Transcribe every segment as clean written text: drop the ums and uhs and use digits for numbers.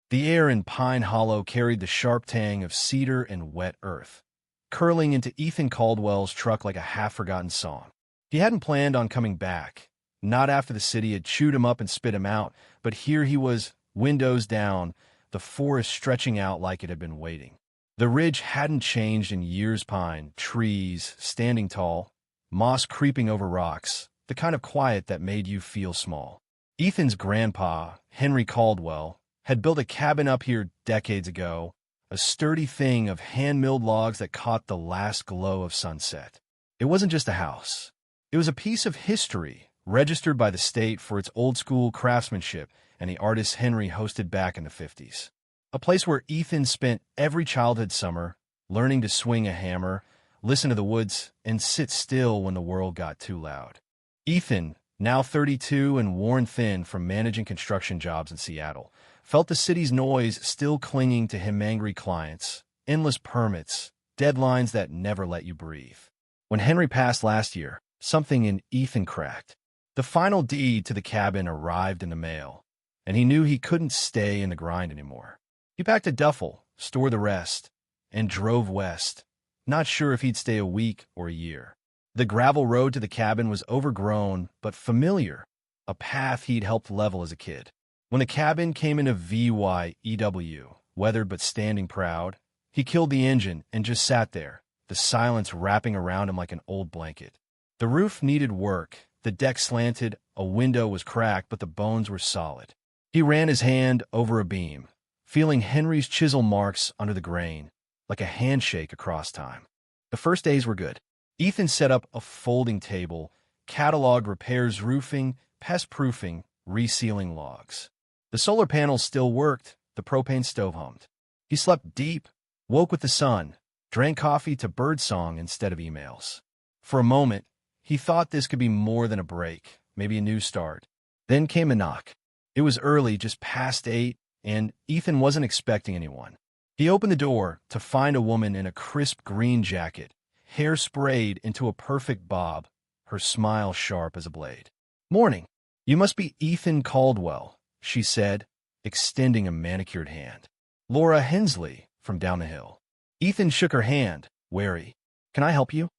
The air in Pine Hollow carried the sharp tang of cedar and wet earth, curling into Ethan Caldwell's truck like a half-forgotten song. He hadn't planned on coming back, not after the city had chewed him up and spit him out, but here he was, windows down, the forest stretching out like it had been waiting. The ridge hadn't changed in years. Pine trees standing tall, moss creeping over rocks, the kind of quiet that made you feel small. Ethan's grandpa, Henry Caldwell, had built a cabin up here decades ago, a sturdy thing of hand-milled logs that caught the last glow of sunset. It wasn't just a house. It was a piece of history, registered by the state for its old-school craftsmanship and the artists Henry hosted back in the 50s. A place where Ethan spent every childhood summer, learning to swing a hammer, listen to the woods, and sit still when the world got too loud. Ethan, now 32 and worn thin from managing construction jobs in Seattle, felt the city's noise still clinging to him. Angry clients, endless permits, deadlines that never let you breathe. When Henry passed last year, something in Ethan cracked. The final deed to the cabin arrived in the mail, and he knew he couldn't stay in the grind anymore. He packed a duffel, stored the rest, and drove west, not sure if he'd stay a week or a year. The gravel road to the cabin was overgrown but familiar, a path he'd helped level as a kid. When the cabin came into VYEW, weathered but standing proud, he killed the engine and just sat there, the silence wrapping around him like an old blanket. The roof needed work, the deck slanted, a window was cracked, but the bones were solid. He ran his hand over a beam, feeling Henry's chisel marks under the grain, like a handshake across time. The first days were good. Ethan set up a folding table, cataloged repairs, roofing, pest-proofing, resealing logs. The solar panels still worked, the propane stove hummed. He slept deep, woke with the sun, drank coffee to birdsong instead of emails. For a moment, he thought this could be more than a break, maybe a new start. Then came a knock. It was early, just past 8, and Ethan wasn't expecting anyone. He opened the door to find a woman in a crisp green jacket, hair sprayed into a perfect bob, her smile sharp as a blade. "Morning. You must be Ethan Caldwell," she said, extending a manicured hand. "Laura Hensley, from down the hill." Ethan shook her hand, wary. "Can I help you?"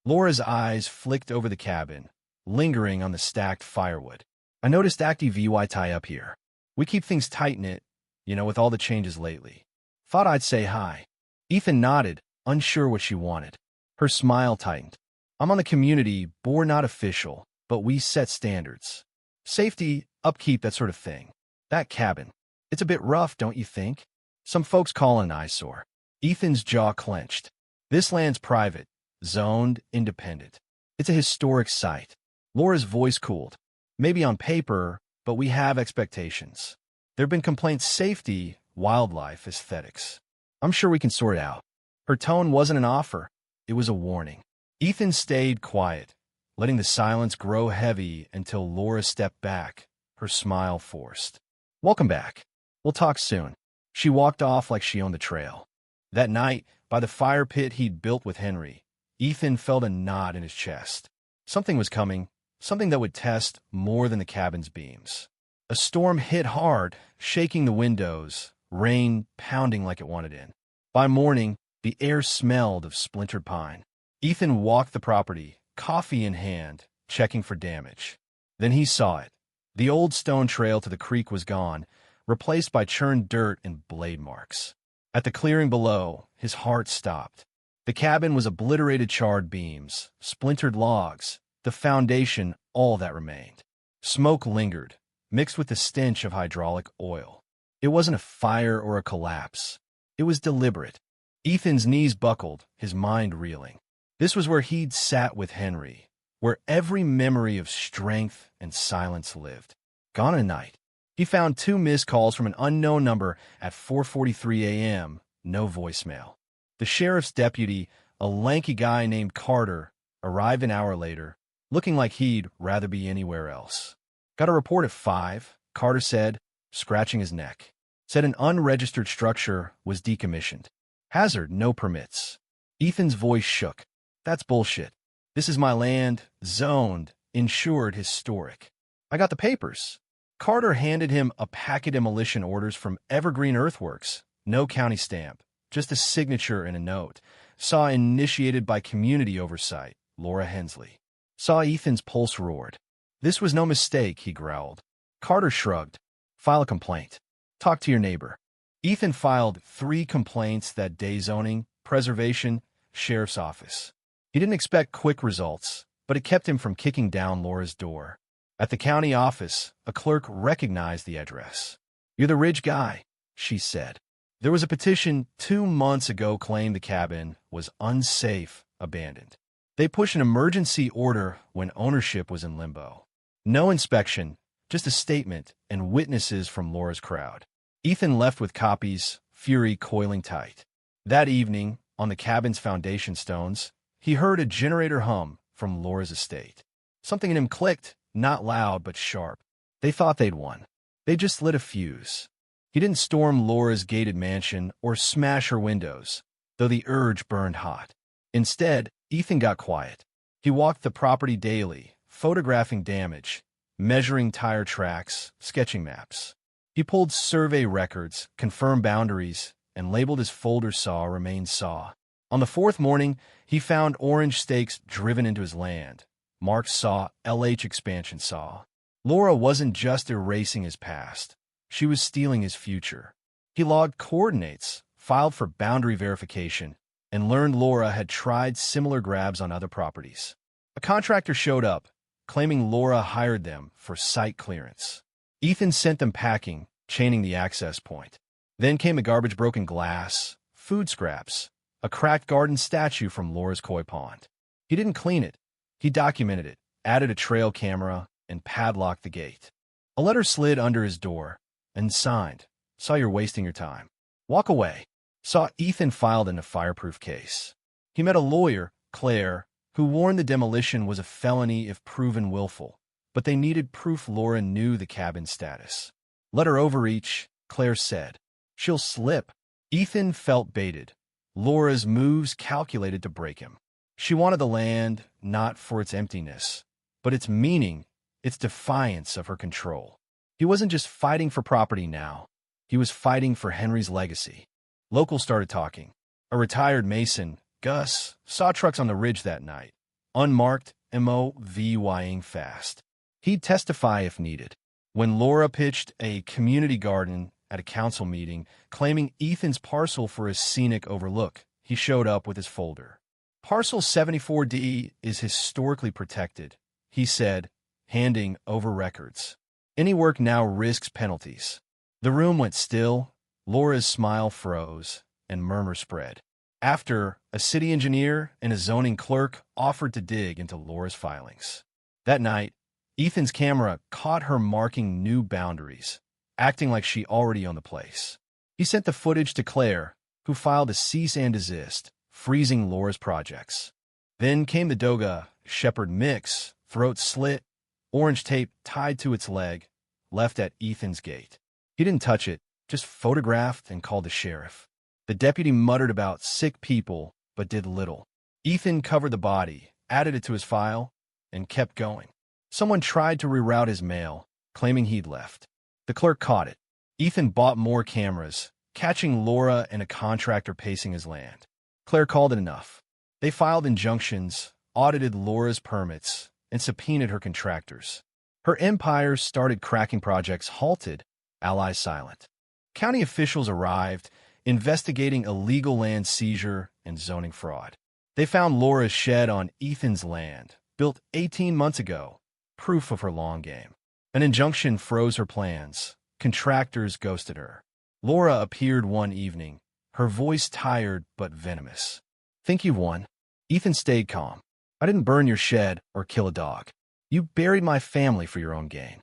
Laura's eyes flicked over the cabin, lingering on the stacked firewood. "I noticed active VY tie up here. We keep things tight-knit, with all the changes lately. Thought I'd say hi." Ethan nodded, unsure what she wanted. Her smile tightened. "I'm on the community board, not official, but we set standards. Safety, upkeep, that sort of thing. That cabin. It's a bit rough, don't you think? Some folks call it an eyesore." Ethan's jaw clenched. "This land's private, zoned, independent. It's a historic site." Laura's voice cooled. "Maybe on paper, but we have expectations. There have been complaints: safety, wildlife, aesthetics. I'm sure we can sort it out." Her tone wasn't an offer. It was a warning. Ethan stayed quiet, letting the silence grow heavy until Laura stepped back, her smile forced. "Welcome back. We'll talk soon." She walked off like she owned the trail. That night, by the fire pit he'd built with Henry, Ethan felt a knot in his chest. Something was coming, something that would test more than the cabin's beams. A storm hit hard, shaking the windows, rain pounding like it wanted in. By morning, the air smelled of splintered pine. Ethan walked the property, coffee in hand, checking for damage. Then he saw it. The old stone trail to the creek was gone, replaced by churned dirt and blade marks. At the clearing below, his heart stopped. The cabin was obliterated, charred beams, splintered logs, the foundation, all that remained. Smoke lingered, mixed with the stench of hydraulic oil. It wasn't a fire or a collapse. It was deliberate. Ethan's knees buckled, his mind reeling. This was where he'd sat with Henry, where every memory of strength and silence lived. Gone in a night. He found 2 missed calls from an unknown number at 4:43 a.m., no voicemail. The sheriff's deputy, a lanky guy named Carter, arrived an hour later, looking like he'd rather be anywhere else. "Got a report at 5, Carter said, scratching his neck. Said an unregistered structure was decommissioned. Hazard, no permits." Ethan's voice shook. "That's bullshit. This is my land, zoned, insured, historic. I got the papers." Carter handed him a packet of demolition orders from Evergreen Earthworks. No county stamp, just a signature and a note. Saw initiated by community oversight, Laura Hensley. Saw Ethan's pulse roared. This was no mistake, he growled. Carter shrugged. File a complaint. Talk to your neighbor. Ethan filed 3 complaints that day: zoning, preservation, sheriff's office. He didn't expect quick results, but it kept him from kicking down Laura's door. At the county office, a clerk recognized the address. You're the Ridge guy, she said. There was a petition 2 months ago claimed the cabin was unsafe, abandoned. They pushed an emergency order when ownership was in limbo. No inspection, just a statement and witnesses from Laura's crowd. Ethan left with copies, fury coiling tight. That evening, on the cabin's foundation stones, he heard a generator hum from Laura's estate. Something in him clicked, not loud but sharp. They thought they'd won. They just lit a fuse. He didn't storm Laura's gated mansion or smash her windows, though the urge burned hot. Instead, Ethan got quiet. He walked the property daily, photographing damage, measuring tire tracks, sketching maps. He pulled survey records, confirmed boundaries, and labeled his folder saw remains saw. On the 4th morning, he found orange stakes driven into his land, marked saw, LH expansion saw. Laura wasn't just erasing his past. She was stealing his future. He logged coordinates, filed for boundary verification, and learned Laura had tried similar grabs on other properties. A contractor showed up, claiming Laura hired them for site clearance. Ethan sent them packing, chaining the access point. Then came the garbage: broken glass, food scraps, a cracked garden statue from Laura's koi pond. He didn't clean it. He documented it, added a trail camera, and padlocked the gate. A letter slid under his door, and signed, "Saw you're wasting your time. Walk away." Saw Ethan filed in a fireproof case. He met a lawyer, Claire, who warned the demolition was a felony if proven willful, but they needed proof Laura knew the cabin's status. "Let her overreach," Claire said. "She'll slip." Ethan felt baited. Laura's moves calculated to break him. She wanted the land, not for its emptiness, but its meaning, its defiance of her control. He wasn't just fighting for property now. He was fighting for Henry's legacy. Locals started talking. A retired mason, Gus, saw trucks on the ridge that night, unmarked, moving fast. He'd testify if needed. When Laura pitched a community garden at a council meeting, claiming Ethan's parcel for a scenic overlook, he showed up with his folder. "Parcel 74D is historically protected," he said, handing over records. "Any work now risks penalties." The room went still. Laura's smile froze, and murmur spread. After, a city engineer and a zoning clerk offered to dig into Laura's filings. That night, Ethan's camera caught her marking new boundaries, acting like she already owned the place. He sent the footage to Claire, who filed a cease and desist, freezing Laura's projects. Then came the Doga Shepherd mix, throat slit, orange tape tied to its leg, left at Ethan's gate. He didn't touch it, just photographed and called the sheriff. The deputy muttered about sick people, but did little. Ethan covered the body, added it to his file, and kept going. Someone tried to reroute his mail, claiming he'd left. The clerk caught it. Ethan bought more cameras, catching Laura and a contractor pacing his land. Claire called it enough. They filed injunctions, audited Laura's permits, and subpoenaed her contractors. Her empire started cracking projects halted, allies silent. County officials arrived, investigating illegal land seizure and zoning fraud. They found Laura's shed on Ethan's land, built 18 months ago, proof of her long game. An injunction froze her plans. Contractors ghosted her. Laura appeared one evening, her voice tired but venomous. "Think you've won?" Ethan stayed calm. "I didn't burn your shed or kill a dog. You buried my family for your own gain."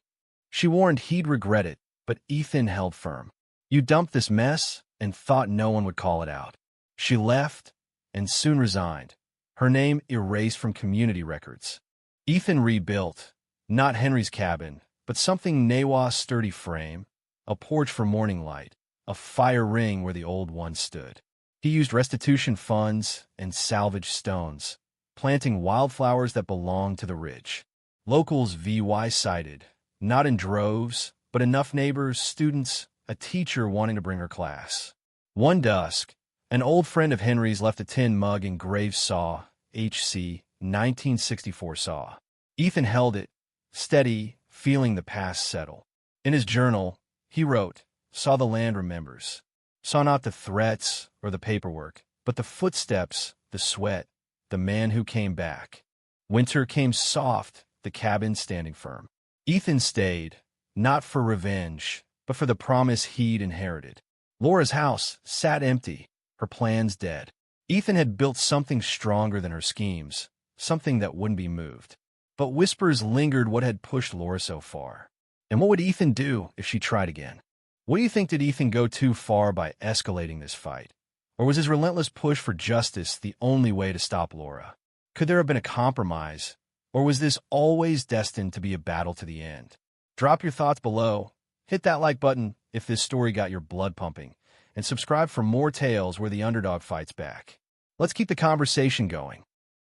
She warned he'd regret it, but Ethan held firm. "You dumped this mess and thought no one would call it out." She left and soon resigned, her name erased from community records. Ethan rebuilt, not Henry's cabin, but something Nawa's sturdy frame, a porch for morning light, a fire ring where the old one stood. He used restitution funds and salvaged stones, planting wildflowers that belonged to the ridge. Locals cited, not in droves, but enough neighbors, students, a teacher wanting to bring her class. One dusk, an old friend of Henry's left a tin mug engraved saw, HC, 1964 saw. Ethan held it, steady, feeling the past settle. In his journal, he wrote, "Saw the land remembers. Saw not the threats or the paperwork, but the footsteps, the sweat, the man who came back. Winter came soft, the cabin standing firm." Ethan stayed, not for revenge, but for the promise he'd inherited. Laura's house sat empty, her plans dead. Ethan had built something stronger than her schemes, something that wouldn't be moved. But whispers lingered what had pushed Laura so far. And what would Ethan do if she tried again? What do you think? Did Ethan go too far by escalating this fight? Or was his relentless push for justice the only way to stop Laura? Could there have been a compromise? Or was this always destined to be a battle to the end? Drop your thoughts below. Hit that like button if this story got your blood pumping. And subscribe for more tales where the underdog fights back. Let's keep the conversation going.